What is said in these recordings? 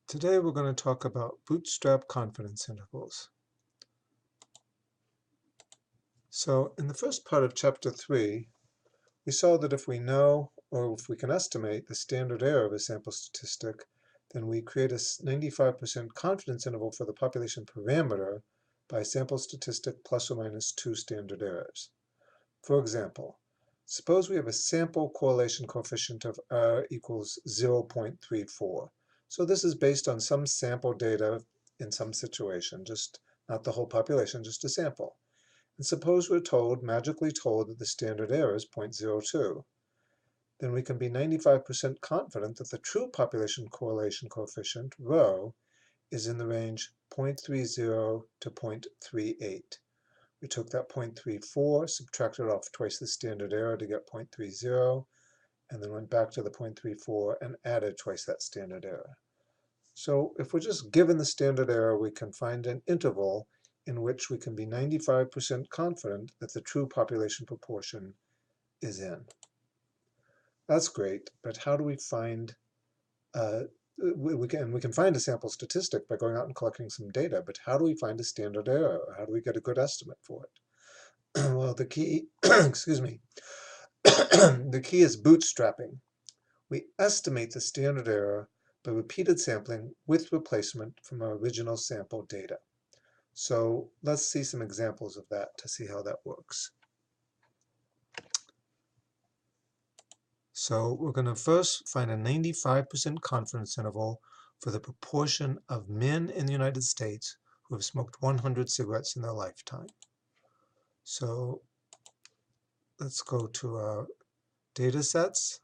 Today we're going to talk about Bootstrap confidence intervals. So in the first part of chapter 3, we saw that if we know or if we can estimate the standard error of a sample statistic, then we create a 95% confidence interval for the population parameter by sample statistic plus or minus 2 standard errors. For example, suppose we have a sample correlation coefficient of R equals 0.34. So this is based on some sample data in some situation, just not the whole population, just a sample. And suppose we're magically told that the standard error is 0.02. Then we can be 95% confident that the true population correlation coefficient, rho, is in the range 0.30 to 0.38. We took that 0.34, subtracted off twice the standard error to get 0.30, and then went back to the 0.34 and added twice that standard error. So if we're just given the standard error, we can find an interval in which we can be 95% confident that the true population proportion is in. That's great, but how do we find we can find a sample statistic by going out and collecting some data, but how do we find a standard error? Or how do we get a good estimate for it? Well, the key, excuse me, the key is bootstrapping. We estimate the standard error by repeated sampling with replacement from our original sample data. So let's see some examples of that to see how that works. So we're going to first find a 95% confidence interval for the proportion of men in the United States who have smoked 100 cigarettes in their lifetime. So let's go to our data sets.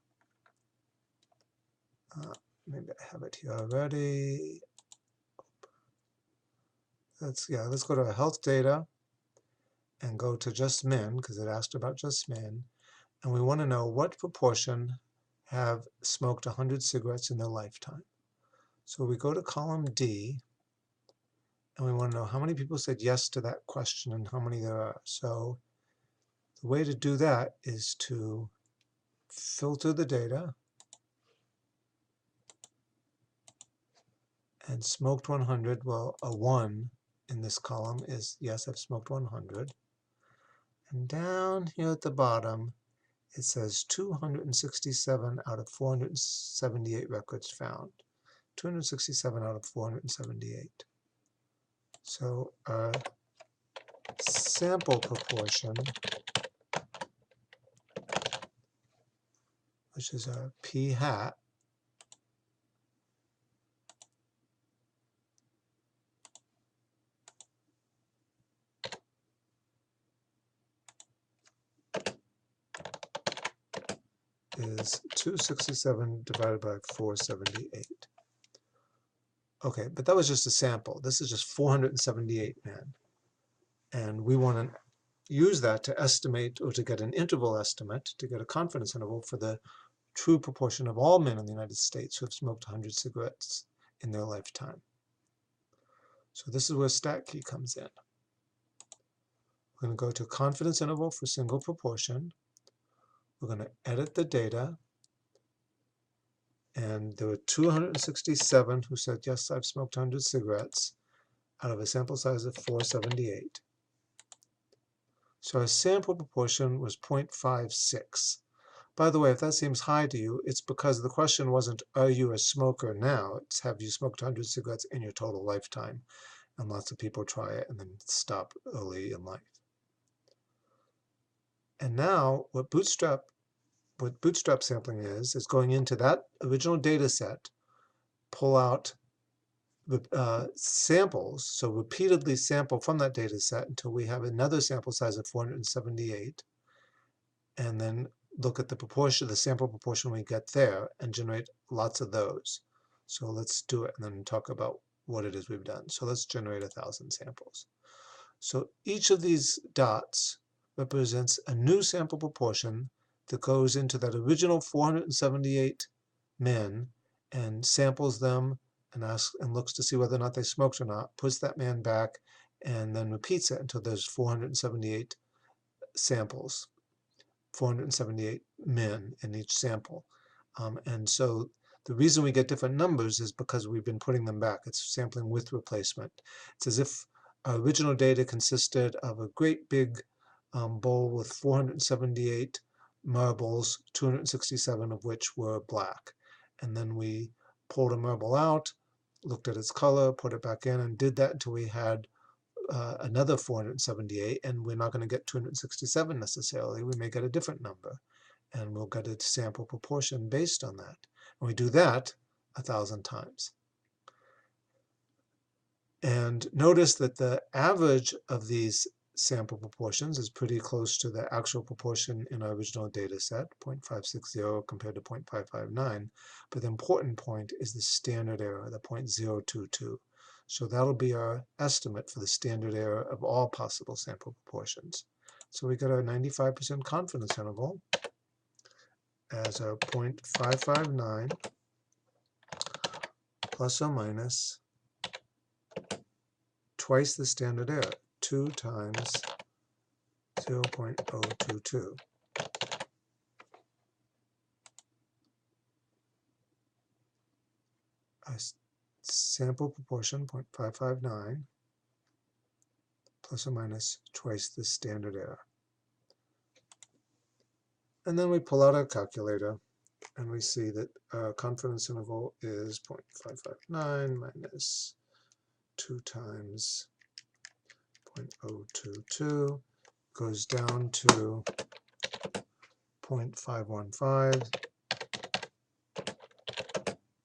Maybe I have it here already. Let's go to our health data and go to just men, because it asked about just men. And we want to know what proportion have smoked 100 cigarettes in their lifetime. So we go to column D, and we want to know how many people said yes to that question and how many there are. So the way to do that is to filter the data, and smoked 100, well, a 1 in this column is yes, I've smoked 100. And down here at the bottom, it says 267 out of 478 records found. 267 out of 478. So our sample proportion, which is our p hat, is 267 divided by 478. Okay, but that was just a sample. This is just 478 men. And we want to use that to estimate, or to get an interval estimate, to get a confidence interval for the true proportion of all men in the United States who have smoked 100 cigarettes in their lifetime. So this is where StatKey comes in. We're going to go to confidence interval for single proportion. We're going to edit the data. And there were 267 who said, yes, I've smoked 100 cigarettes out of a sample size of 478. So our sample proportion was 0.56. By the way, if that seems high to you, it's because the question wasn't, are you a smoker now? It's, have you smoked 100 cigarettes in your total lifetime? And lots of people try it and then stop early in life. And now what Bootstrap sampling is going into that original data set, pull out samples, so repeatedly sample from that data set until we have another sample size of 478, and then look at the proportion, the sample proportion we get there, and generate lots of those. So let's do it and then talk about what it is we've done. So let's generate 1,000 samples. So each of these dots represents a new sample proportion that goes into that original 478 men and samples them and looks to see whether or not they smoked or not, puts that man back, and then repeats it until there's 478 samples, 478 men in each sample. And so The reason we get different numbers is because we've been putting them back. It's sampling with replacement. It's as if our original data consisted of a great big bowl with 478 marbles, 267 of which were black. And then we pulled a marble out, looked at its color, put it back in, and did that until we had another 478, and we're not going to get 267 necessarily. We may get a different number, and we'll get a sample proportion based on that. And we do that 1,000 times. And notice that the average of these sample proportions is pretty close to the actual proportion in our original data set, 0.560 compared to 0.559. But the important point is the standard error, the 0.022. So that'll be our estimate for the standard error of all possible sample proportions. So we got our 95% confidence interval as our 0.559 plus or minus twice the standard error, 2 times 0.022. Our sample proportion, 0.559, plus or minus twice the standard error. And then we pull out our calculator, and we see that our confidence interval is 0.559 minus 2 times 0.022, goes down to 0.515,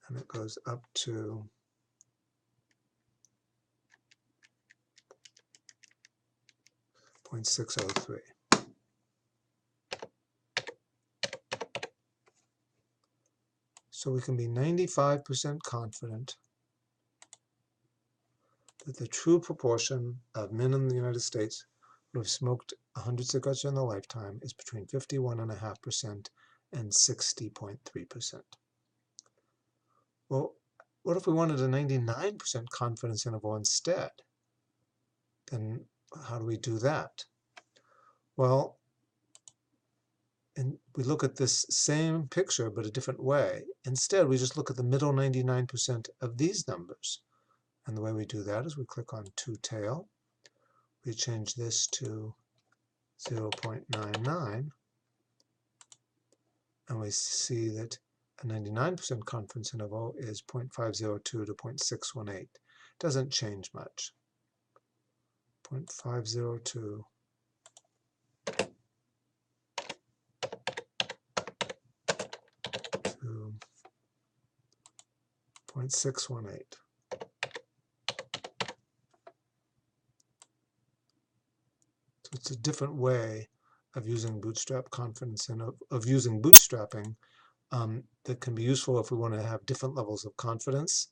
and it goes up to 0.603. So we can be 95% confident that the true proportion of men in the United States who have smoked 100 cigarettes in their lifetime is between 51.5% and 60.3%. Well, what if we wanted a 99% confidence interval instead? Then how do we do that? Well, and we look at this same picture but a different way. Instead, we just look at the middle 99% of these numbers. And the way we do that is we click on two-tail. We change this to 0.99. And we see that a 99% confidence interval is 0.502 to 0.618. It doesn't change much. 0.502 to 0.618. So it's a different way of using Bootstrap confidence and of using bootstrapping that can be useful if we want to have different levels of confidence.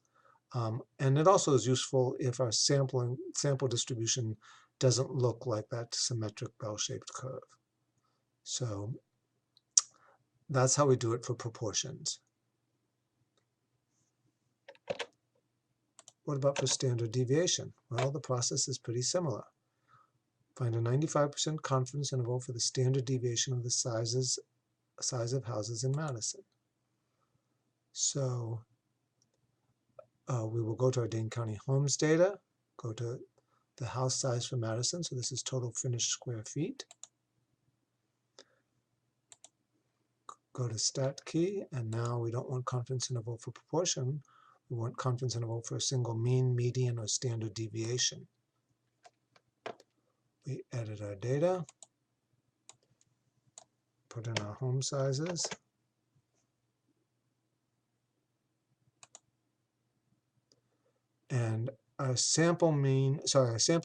And it also is useful if our sample distribution doesn't look like that symmetric bell-shaped curve. So that's how we do it for proportions. What about for standard deviation? Well, the process is pretty similar. Find a 95% confidence interval for the standard deviation of the size of houses in Madison. So we will go to our Dane County homes data, go to the house size for Madison. So this is total finished square feet. Go to stat key, and now we don't want confidence interval for proportion. We want confidence interval for a single mean, median, or standard deviation. We edit our data, put in our home sizes, and our sample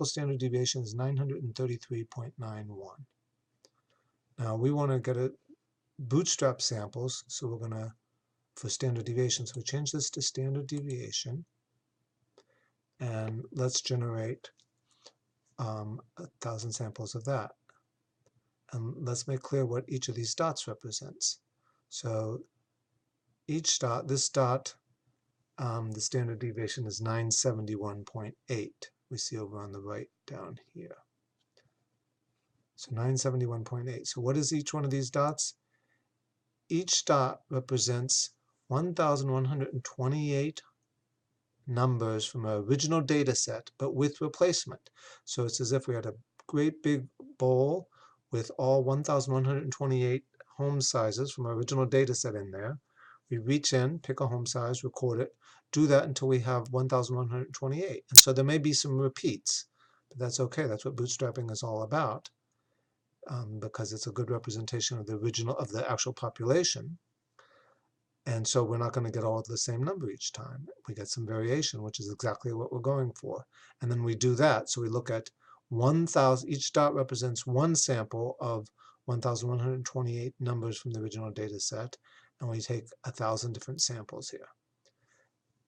standard deviation is 933.91. Now we want to get a bootstrap samples, so we're going to, for standard deviation, so we change this to standard deviation, and let's generate 1,000 samples of that. And let's make clear what each of these dots represents. So each dot, this dot, the standard deviation is 971.8. We see over on the right down here. So 971.8. So what is each one of these dots? Each dot represents 1,128 numbers from our original data set, but with replacement. So it's as if we had a great big bowl with all 1,128 home sizes from our original data set in there. We reach in, pick a home size, record it, do that until we have 1,128. And so there may be some repeats, but that's okay. That's what bootstrapping is all about, because it's a good representation of the actual population. And so we're not going to get all the same number each time. We get some variation, which is exactly what we're going for. And then we do that. So we look at 1,000, each dot represents one sample of 1,128 numbers from the original data set, and we take 1,000 different samples here.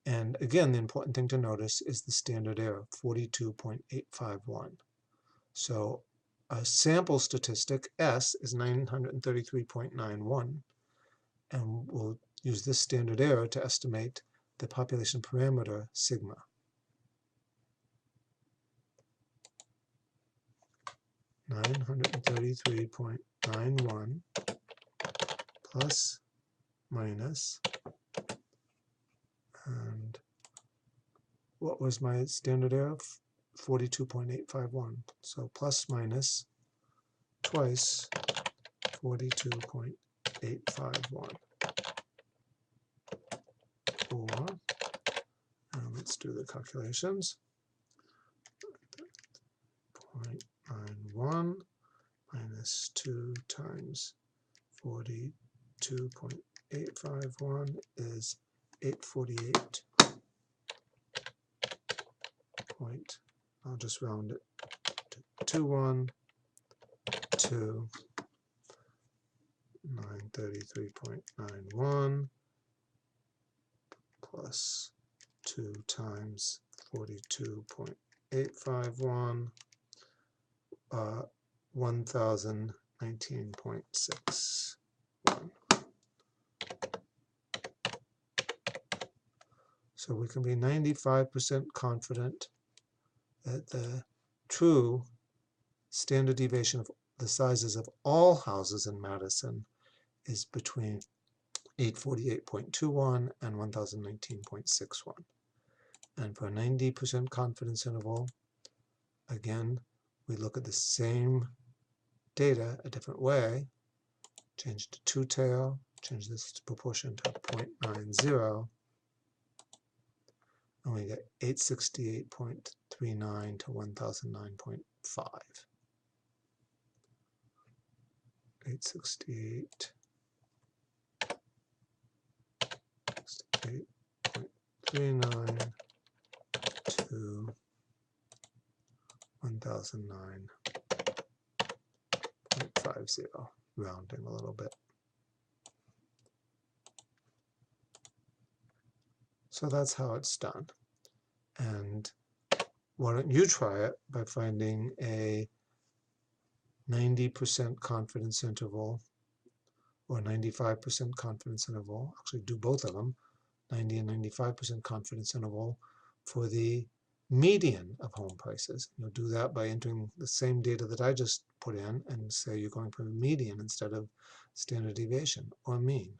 And again, the important thing to notice is the standard error, 42.851. So a sample statistic, S, is 933.91, and we'll use this standard error to estimate the population parameter, sigma. (933.91) plus minus, and what was my standard error? 42.851. So plus minus twice 42.851. Or, let's do the calculations. 0.91 minus 2 times 42.851 is 848. I'll just round it to 212. 933.91 plus 2 times 42.851, 1,019.61. So we can be 95% confident that the true standard deviation of the sizes of all houses in Madison is between 848.21 and 1019.61. And for a 90% confidence interval, again, we look at the same data a different way, change to two-tail, change this to proportion to 0.90, and we get 868.39 to 1009.5. 868.39 to 1009.50, rounding a little bit. So that's how it's done. And why don't you try it by finding a 90% confidence interval or 95% confidence interval, actually do both of them, 90 and 95% confidence interval for the median of home prices. You'll do that by entering the same data that I just put in and say you're going for a median instead of standard deviation or mean.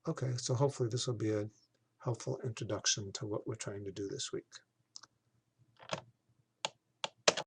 Okay, so hopefully this will be a helpful introduction to what we're trying to do this week.